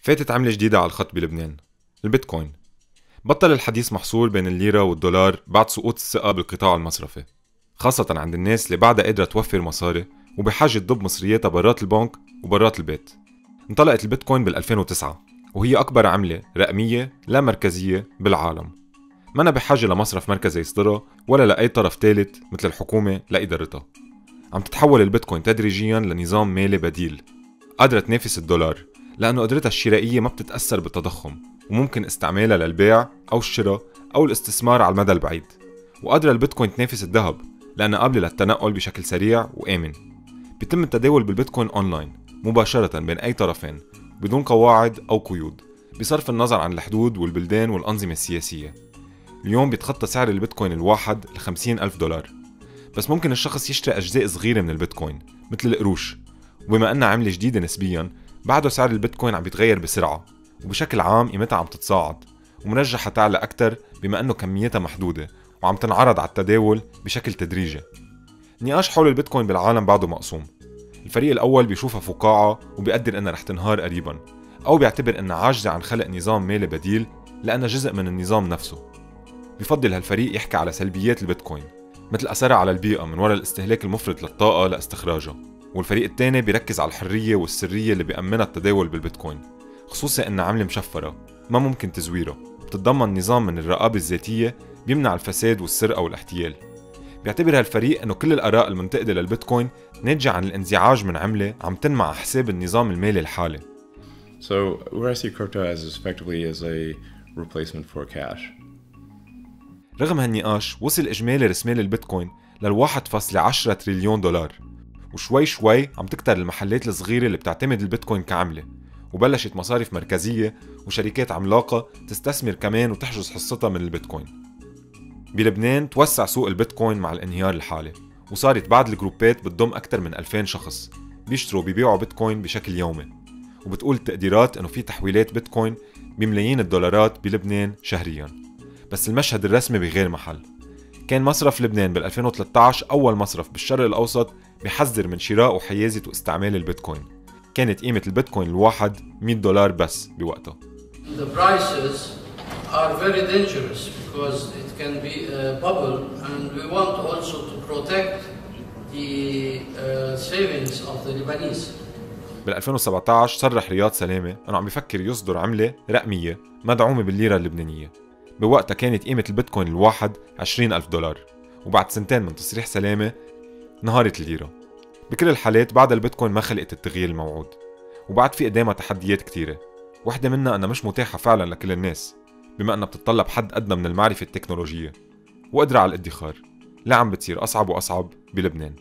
فاتت عملة جديدة على الخط بلبنان، البيتكوين. بطل الحديث محصور بين الليرة والدولار بعد سقوط الثقة بالقطاع المصرفي، خاصة عند الناس اللي بعدها قادرة توفر مصاري وبحاجة تضب مصرياتها برات البنك وبرات البيت. انطلقت البيتكوين بال2009 وهي أكبر عملة رقمية لا مركزية بالعالم، منا بحاجة لمصرف مركزي يصدرها ولا لأي طرف ثالث مثل الحكومة لإدارتها. عم تتحول البيتكوين تدريجيا لنظام مالي بديل قادرة تنافس الدولار، لأنه قدرتها الشرائية ما بتتأثر بالتضخم وممكن استعمالها للبيع أو الشراء أو الاستثمار على المدى البعيد. وقادرة البيتكوين تنافس الذهب لأنها قابلة للتنقل بشكل سريع وآمن. بيتم التداول بالبيتكوين أونلاين مباشرة بين أي طرفين بدون قواعد أو قيود، بصرف النظر عن الحدود والبلدان والأنظمة السياسية. اليوم بيتخطى سعر البيتكوين الواحد $50,000، بس ممكن الشخص يشتري أجزاء صغيرة من البيتكوين مثل القروش. وبما أنها عملة جديدة نسبياً، بعده سعر البيتكوين عم بيتغير بسرعة، وبشكل عام قيمتها عم تتصاعد ومرجحة تعلى أكتر بما أنه كميتها محدودة وعم تنعرض على التداول بشكل تدريجي. النقاش حول البيتكوين بالعالم بعده مقسوم. الفريق الأول بيشوفها فقاعة وبيقدر أنها رح تنهار قريباً، أو بيعتبر أنها عاجزة عن خلق نظام مالي بديل لأنها جزء من النظام نفسه. بيفضل هالفريق يحكي على سلبيات البيتكوين مثل أثرها على البيئة من وراء الاستهلاك المفرط للطاقة لاستخراجها، والفريق الثاني بيركز على الحرية والسرية اللي بيأمنها التداول بالبيتكوين، خصوصا إنها عملة مشفرة ما ممكن تزويرها، بتتضمن نظام من الرقابة الذاتية بيمنع الفساد والسرقة والاحتيال. بيعتبر هالفريق إنه كل الآراء المنتقدة للبيتكوين ناتجة عن الانزعاج من عملة عم تنمى على حساب النظام المالي الحالي. So where I see crypto as effectively as a replacement for cash. رغم هالنقاش وصل إجمالي رسمال البيتكوين $1.10 تريليون، وشوي شوي عم تكتر المحلات الصغيرة اللي بتعتمد البيتكوين كعملة، وبلشت مصارف مركزية وشركات عملاقة تستثمر كمان وتحجز حصتها من البيتكوين. بلبنان توسع سوق البيتكوين مع الانهيار الحالي، وصارت بعض الجروبات بتضم أكثر من 2000 شخص بيشتروا وبيبيعوا بيتكوين بشكل يومي. وبتقول التقديرات إنه في تحويلات بيتكوين بملايين الدولارات بلبنان شهرياً. بس المشهد الرسمي بغير محل. كان مصرف لبنان بال2013 أول مصرف بالشرق الأوسط بيحذر من شراء وحيازة واستعمال البيتكوين. كانت قيمة البيتكوين الواحد $100 بس بوقتها. The prices are very dangerous because it can be a bubble and we want also to protect the savings of the Lebanese. بال2017 صرح رياض سلامة أنه عم بيفكر يصدر عملة رقمية مدعومة بالليرة اللبنانية. بوقتها كانت قيمة البيتكوين الواحد $20,000، وبعد سنتين من تصريح سلامة نهارت الليرة. بكل الحالات بعد البيتكوين ما خلقت التغيير الموعود، وبعد في قدامها تحديات كتيرة. واحدة منها أنها مش متاحة فعلا لكل الناس، بما أنها بتتطلب حد أدنى من المعرفة التكنولوجية وقدرة على الادخار، لا عم بتصير أصعب وأصعب بلبنان.